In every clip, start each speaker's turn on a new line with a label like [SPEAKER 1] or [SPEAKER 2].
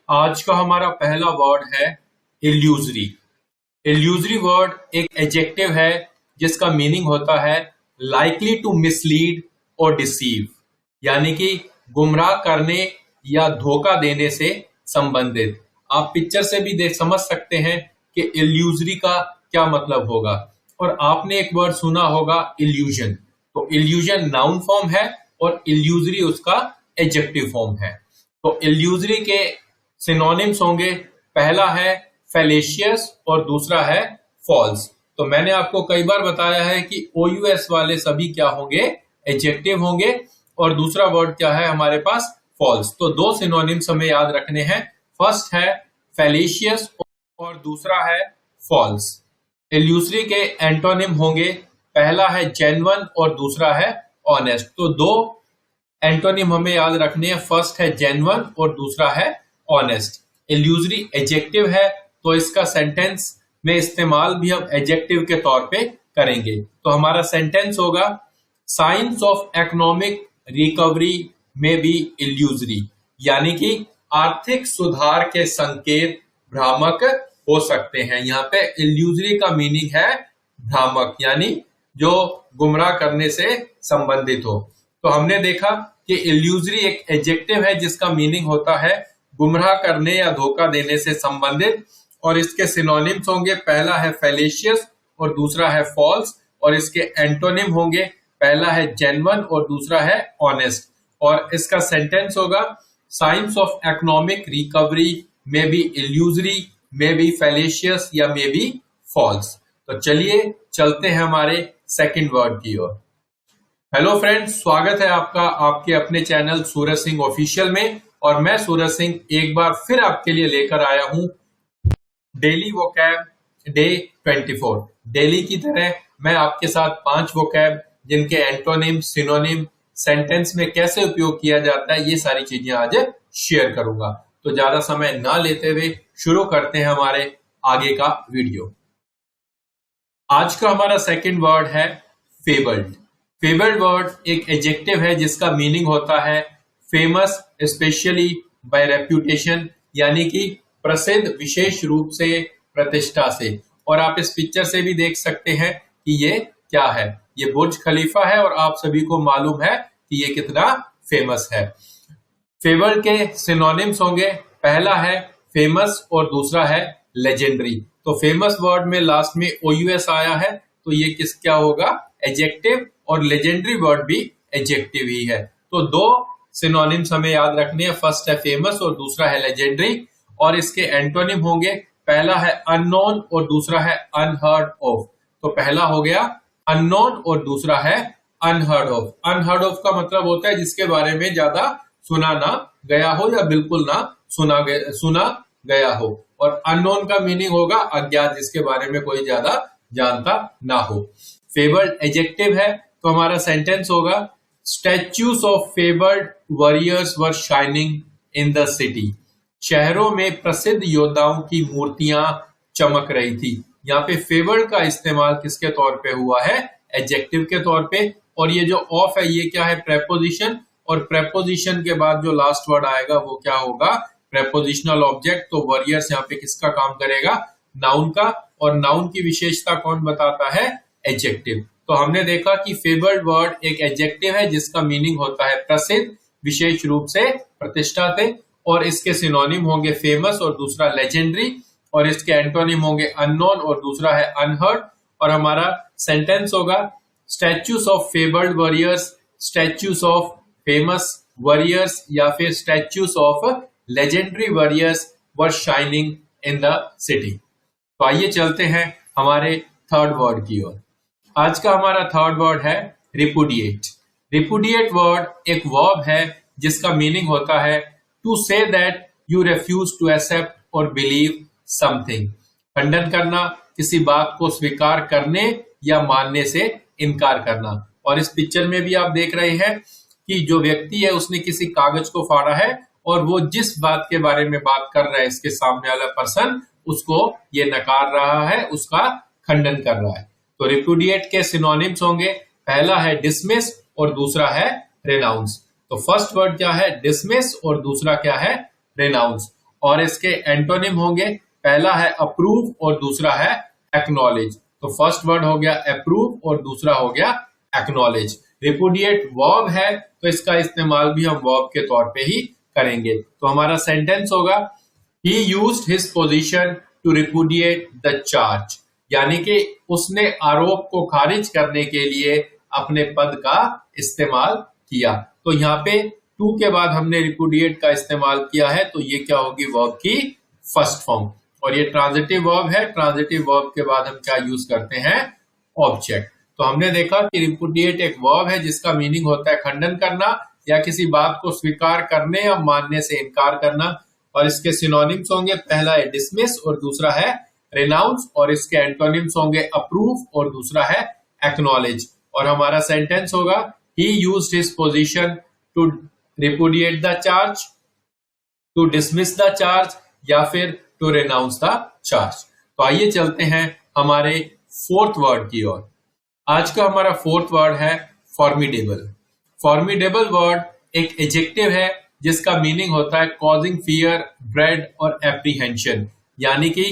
[SPEAKER 1] आज का हमारा पहला वर्ड है इल्यूजरी। इल्यूजरी वर्ड एक एडजेक्टिव है जिसका मीनिंग होता है लाइकली टू मिसलीड और डिसीव, यानी कि गुमराह करने या धोखा देने से संबंधित। आप पिक्चर से भी देख समझ सकते हैं कि इल्यूजरी का क्या मतलब होगा। और आपने एक वर्ड सुना होगा इल्यूजन, तो इल्यूजन नाउन फॉर्म है और इल्यूजरी उसका एडजेक्टिव फॉर्म है। तो इल्यूजरी के सिनोनिम्स होंगे, पहला है फैलेशियस और दूसरा है फॉल्स। तो मैंने आपको कई बार बताया है कि OUS वाले सभी क्या होंगे, एडजेक्टिव होंगे, और दूसरा वर्ड क्या है हमारे पास, फॉल्स। तो दो सिनोनिम्स हमें याद रखने हैं, फर्स्ट है फैलेशियस और दूसरा है फॉल्स। इल्यूजरी के एंटोनिम होंगे, पहला है जेन्युइन और दूसरा है ऑनेस्ट। तो दो एंटोनिम हमें याद रखने हैं, फर्स्ट है जेन्युइन और दूसरा है ऑनेस्ट। इल्यूजरी एडजेक्टिव है तो इसका सेंटेंस में इस्तेमाल भी हम एडजेक्टिव के तौर पे करेंगे। तो हमारा सेंटेंस होगा, साइंस ऑफ इकोनॉमिक रिकवरी में बी इल्यूजरी, यानी कि आर्थिक सुधार के संकेत भ्रामक हो सकते हैं। यहाँ पे इल्यूजरी का मीनिंग है भ्रामक, यानी जो गुमराह करने से संबंधित हो। तो हमने देखा कि इल्यूजरी एक एडजेक्टिव है जिसका मीनिंग होता है गुमराह करने या धोखा देने से संबंधित, और इसके सिनोनिम्स होंगे, पहला है फैलेशियस और दूसरा है फॉल्स, और इसके एंटोनिम होंगे, पहला है जेन्युइन और दूसरा है ऑनेस्ट। और इसका सेंटेंस होगा, साइंस ऑफ इकोनॉमिक रिकवरी में बी इल्यूजरी, में बी फैलेशियस या में बी फॉल्स। तो चलिए चलते हैं हमारे सेकंड वर्ड की ओर। हेलो फ्रेंड्स, स्वागत है आपका आपके अपने चैनल सूरज सिंह ऑफिशियल में। और मैं सूरज सिंह एक बार फिर आपके लिए लेकर आया हूं डेली वोकैब डे 24। डेली की तरह मैं आपके साथ 5 वोकैब जिनके एंटोनिम, सिनोनिम, सेंटेंस में कैसे उपयोग किया जाता है, ये सारी चीजें आज शेयर करूंगा। तो ज्यादा समय ना लेते हुए शुरू करते हैं हमारे आगे का वीडियो। आज का हमारा सेकंड वर्ड है फेबल्ड। फेबल्ड वर्ड एक एडजेक्टिव है जिसका मीनिंग होता है फेमस स्पेशली बाय रेप्यूटेशन, यानी कि प्रसिद्ध विशेष रूप से, प्रतिष्ठा से। और आप इस पिक्चर से भी देख सकते हैं कि ये क्या है, ये बुर्ज खलीफा है और आप सभी को मालूम है कि ये कितना फेमस है। फेबल्ड के सिनोनिम्स होंगे, पहला है फेमस और दूसरा है लेजेंडरी। तो फेमस वर्ड में लास्ट में OUS आया है, तो ये क्या होगा, एडजेक्टिव, और लेजेंडरी वर्ड भी एडजेक्टिव ही है। तो दो सिनोनिम्स हमें याद रखने हैं, फर्स्ट है फेमस और दूसरा है लेजेंडरी। और इसके एंटोनिम होंगे, पहला है अननोन और दूसरा है अनहर्ड ऑफ। तो पहला हो गया अननोन और दूसरा है अनहर्ड ऑफ। अनहर्ड ऑफ का मतलब होता है जिसके बारे में ज्यादा सुना ना गया हो या बिल्कुल ना सुना गया हो। और अननोन का मीनिंग होगा अज्ञात, जिसके बारे में कोई ज्यादा जानता ना हो। फेबल्ड एडजेक्टिव है, तो हमारा सेंटेंस होगा, statues of fabled warriors were shining in the city. शहरों में प्रसिद्ध योद्धाओं की मूर्तियां चमक रही थी। यहाँ पे फेबल्ड का इस्तेमाल किसके तौर पे हुआ है, एडजेक्टिव के तौर पे। और ये जो ऑफ है ये क्या है, प्रेपोजिशन, और प्रेपोजिशन के बाद जो लास्ट वर्ड आएगा वो क्या होगा, प्रेपोजिशनल ऑब्जेक्ट। तो वॉरियर्स यहाँ पे किसका काम करेगा, नाउन का। और नाउन की विशेषता कौन बताता है, एडजेक्टिव। तो हमने देखा कि फेबल्ड वर्ड एक एडजेक्टिव है जिसका मीनिंग होता है प्रसिद्ध, विशेष रूप से, प्रतिष्ठा से। और इसके सिनोनिम होंगे फेमस और दूसरा लेजेंडरी। और इसके एंटोनिम होंगे अननोन और दूसरा है अनहर्ड। और हमारा सेंटेंस होगा, statues of fabled warriors, statues of famous warriors या फिर statues of legendary warriors were shining in the city. तो आइए चलते हैं हमारे थर्ड वर्ड की ओर। आज का हमारा थर्ड वर्ड है रिपुडिएट। रिपुडिएट वर्ड एक वर्ब है जिसका मीनिंग होता है to say that you refuse to accept और बिलीव समथिंग। खंडन करना, किसी बात को स्वीकार करने या मानने से इनकार करना। और इस पिक्चर में भी आप देख रहे हैं कि जो व्यक्ति है उसने किसी कागज को फाड़ा है और वो जिस बात के बारे में बात कर रहा है इसके सामने वाला पर्सन, उसको ये नकार रहा है, उसका खंडन कर रहा है। तो रिपुडिएट के सिनोनिम्स होंगे, पहला है डिसमिस और दूसरा है रेनाउंस। तो फर्स्ट वर्ड क्या है, डिसमिस, और दूसरा क्या है, रेनाउंस। और इसके एंटोनिम होंगे, पहला है अप्रूव और दूसरा है एक्नॉलेज। तो फर्स्ट वर्ड हो गया अप्रूव और दूसरा हो गया एक्नॉलेज। रिपुडिएट वर्ब है तो इसका इस्तेमाल भी हम वर्ब के तौर पे ही करेंगे। तो हमारा सेंटेंस होगा he used his position to repudiate the charge, यानी कि उसने आरोप को खारिज करने के लिए अपने पद का इस्तेमाल किया। तो यहाँ पे टू के बाद हमने रिपुडिएट का इस्तेमाल किया है, तो ये क्या होगी, वर्ब की फर्स्ट फॉर्म। और ये ट्रांजिटिव वर्ब है, ट्रांजिटिव वर्ब के बाद हम क्या यूज करते हैं, ऑब्जेक्ट। तो हमने देखा कि रिपुडिएट एक वर्ब है जिसका मीनिंग होता है खंडन करना या किसी बात को स्वीकार करने या मानने से इनकार करना। और इसके सिनोनिम्स होंगे, पहला है डिसमिस और दूसरा है रिनाउंस, और इसके एंटोनिम्स होंगे अप्रूव और दूसरा है एक्नॉलेज। और हमारा सेंटेंस होगा ही used his position to repudiate the charge, to dismiss the charge या फिर टू रिनाउंस द चार्ज। तो आइए चलते हैं हमारे फोर्थ वर्ड की ओर। आज का हमारा फोर्थ वर्ड है फॉर्मिडेबल। फॉर्मिडेबल वर्ड एक एडजेक्टिव है जिसका मीनिंग होता है कॉजिंग फियर, ड्रेड और एप्रीहेंशन, यानी कि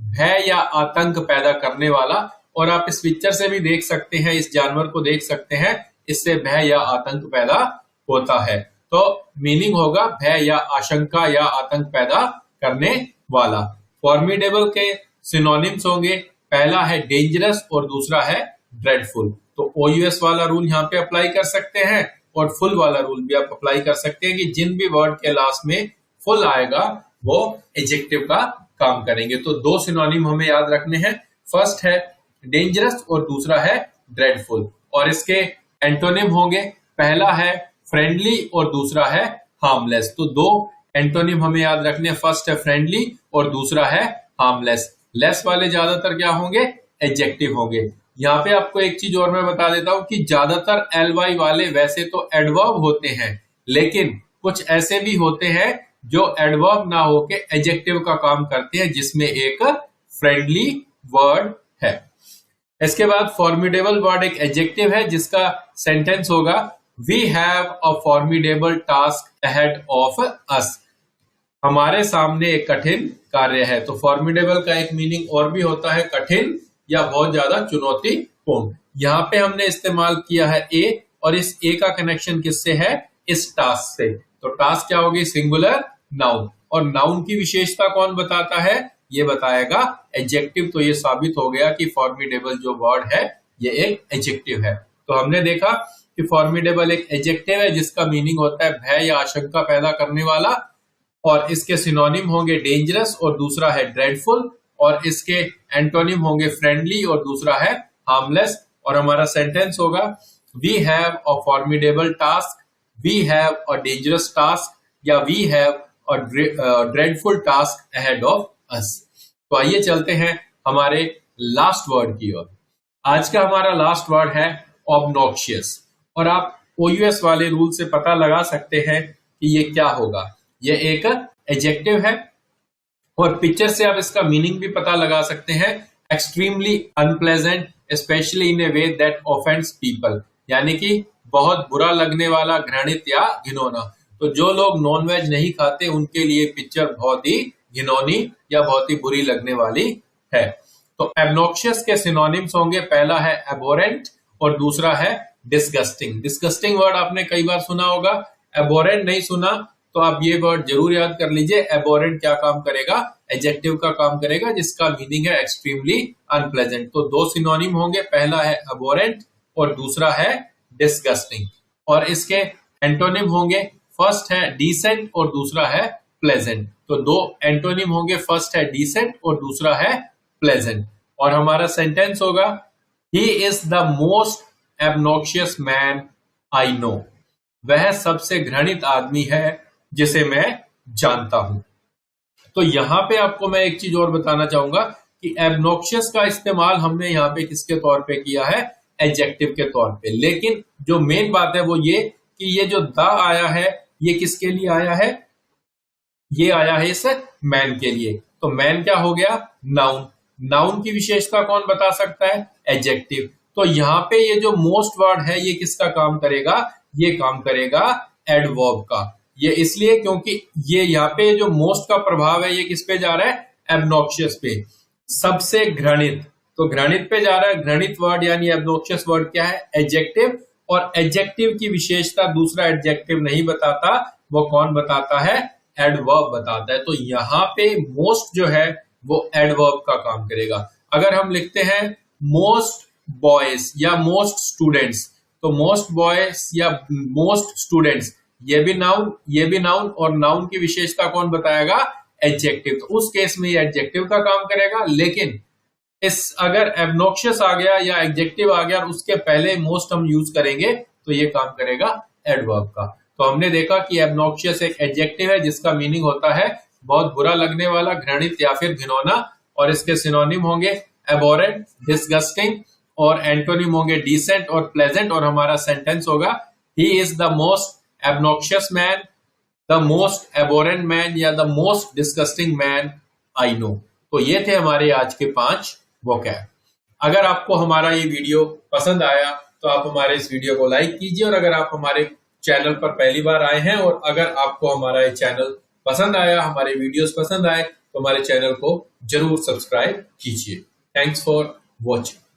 [SPEAKER 1] भय या आतंक पैदा करने वाला। और आप इस पिक्चर से भी देख सकते हैं, इस जानवर को देख सकते हैं, इससे भय या आतंक पैदा होता है। तो मीनिंग होगा भय या आशंका या आतंक पैदा करने वाला। फॉर्मिडेबल के सिनोनिम्स होंगे, पहला है डेंजरस और दूसरा है ड्रेडफुल। तो OUS वाला रूल यहाँ पे अप्लाई कर सकते हैं और फुल वाला रूल भी आप अप्लाई कर सकते हैं कि जिन भी वर्ड के लास्ट में फुल आएगा वो एडजेक्टिव का काम करेंगे। तो दो सिनोनिम हमें याद रखने हैं, फर्स्ट है डेंजरस और दूसरा है ड्रेडफुल। और इसके एंटोनिम होंगे, पहला है फ्रेंडली और दूसरा है हार्मलेस। तो दो एंटोनिम हमें याद रखने हैं, फर्स्ट है फ्रेंडली और दूसरा है हार्मलेस। लेस वाले ज्यादातर क्या होंगे, एडजेक्टिव होंगे। यहाँ पे आपको एक चीज और मैं बता देता हूं कि ज्यादातर LY वाले वैसे तो एडवर्ब होते हैं, लेकिन कुछ ऐसे भी होते हैं जो एडवर्ब ना होके एडजेक्टिव का काम करते हैं, जिसमें एक फ्रेंडली वर्ड है। इसके बाद फॉर्मिडेबल वर्ड एक एडजेक्टिव है जिसका सेंटेंस होगा we have a formidable task ahead of us. हमारे सामने एक कठिन कार्य है। तो फॉर्मिडेबल का एक मीनिंग और भी होता है कठिन या बहुत ज्यादा चुनौतीपूर्ण। यहाँ पे हमने इस्तेमाल किया है ए, और इस ए का कनेक्शन किससे है, इस टास्क से। तो टास्क क्या होगी, सिंगुलर नाउन। और नाउन की विशेषता कौन बताता है, ये बताएगा एडजेक्टिव। तो ये साबित हो गया कि फॉर्मिडेबल जो वर्ड है ये एक एडजेक्टिव है। तो हमने देखा कि फॉर्मिडेबल एक एडजेक्टिव है जिसका मीनिंग होता है भय या आशंका पैदा करने वाला। और इसके सिनोनिम होंगे डेंजरस और दूसरा है ड्रेडफुल। और इसके एंटोनिम होंगे फ्रेंडली और दूसरा है हार्मलेस। और हमारा सेंटेंस होगा we have a formidable task, we have a dangerous task या we have a dreadful task ahead of us. तो आइए चलते हैं हमारे लास्ट वर्ड की ओर। आज का हमारा लास्ट वर्ड है ऑब्नॉक्शियस। और आप OUS वाले रूल से पता लगा सकते हैं कि ये क्या होगा। ये एक एडजेक्टिव है और पिक्चर से आप इसका मीनिंग भी पता लगा सकते हैं, extremely unpleasant specially in A way that offends people, यानी कि बहुत बुरा लगने वाला, घृणित या घिनौना। तो जो लोग नॉन वेज नहीं खाते उनके लिए पिक्चर बहुत ही घिनौनी या बहुत ही बुरी लगने वाली है। तो एब्नॉक्शियस के सिनोनिम्स होंगे, पहला है एबोरेंट और दूसरा है डिस्गस्टिंग। डिस्गस्टिंग वर्ड आपने कई बार सुना होगा, एबोरेंट नहीं सुना तो आप ये वर्ड जरूर याद कर लीजिए। एबोरेंट क्या काम करेगा, एडजेक्टिव का काम करेगा जिसका मीनिंग है एक्सट्रीमली अनप्लेजेंट। तो दो सिनोनिम होंगे, पहला है एबोरेंट और दूसरा है डिस्गस्टिंग। और इसके एंटोनिम होंगे, फर्स्ट है डिसेंट और दूसरा है प्लेजेंट। तो दो एंटोनिम होंगे, फर्स्ट है डिसेंट और दूसरा है प्लेजेंट। और हमारा सेंटेंस होगा he is the most obnoxious man I know. वह सबसे घृणित आदमी है जिसे मैं जानता हूं। तो यहां पे आपको मैं एक चीज और बताना चाहूंगा कि एब्नॉक्शियस का इस्तेमाल हमने यहाँ पे किसके तौर पे किया है, एडजेक्टिव के तौर पे। लेकिन जो मेन बात है वो ये कि ये जो द आया है ये किसके लिए आया है, ये आया है इस मैन के लिए। तो मैन क्या हो गया, नाउन। नाउन की विशेषता कौन बता सकता है, एडजेक्टिव। तो यहाँ पे ये जो मोस्ट वर्ड है ये किसका काम करेगा, ये काम करेगा एडवर्ब का, ये इसलिए क्योंकि ये यहाँ पे जो मोस्ट का प्रभाव है ये किस पे जा रहा है, एब्नॉक्शियस पे, सबसे घृणित। तो घृणित पे जा रहा है। घृणित वर्ड यानी एब्नॉक्शियस वर्ड क्या है, एडजेक्टिव, और एडजेक्टिव की विशेषता दूसरा एडजेक्टिव नहीं बताता, वो कौन बताता है, एडवर्ब बताता है। तो यहाँ पे मोस्ट जो है वो एडवर्ब का काम करेगा। अगर हम लिखते हैं मोस्ट बॉयज या मोस्ट स्टूडेंट्स, तो मोस्ट बॉयज या मोस्ट स्टूडेंट्स ये भी नाउन, और नाउन की विशेषता कौन बताएगा, एडजेक्टिव। तो उस केस में ये एडजेक्टिव का काम करेगा। लेकिन इस अगर एब्नॉक्शियस आ गया या एडजेक्टिव आ गया और उसके पहले मोस्ट हम यूज करेंगे तो ये काम करेगा एडवर्ब का। तो हमने देखा कि एब्नॉक्शियस एक एडजेक्टिव है जिसका मीनिंग होता है बहुत बुरा लगने वाला, घृणित या फिर घिनौना, और इसके सिनोनिम होंगे एबोरेंट, डिसगस्टिंग, और एंटोनिम होंगे डिसेंट और प्लेजेंट। और हमारा सेंटेंस होगा he is the most obnoxious man, the most abhorrent man या the most disgusting man I know. तो ये थे हमारे आज के 5 वोकैब। अगर आपको हमारा ये वीडियो पसंद आया तो आप हमारे इस वीडियो को लाइक कीजिए, और अगर आप हमारे चैनल पर पहली बार आए हैं और अगर आपको हमारा ये चैनल पसंद आया, हमारे वीडियोस पसंद आए, तो हमारे चैनल को जरूर सब्सक्राइब कीजिए। Thanks for watching.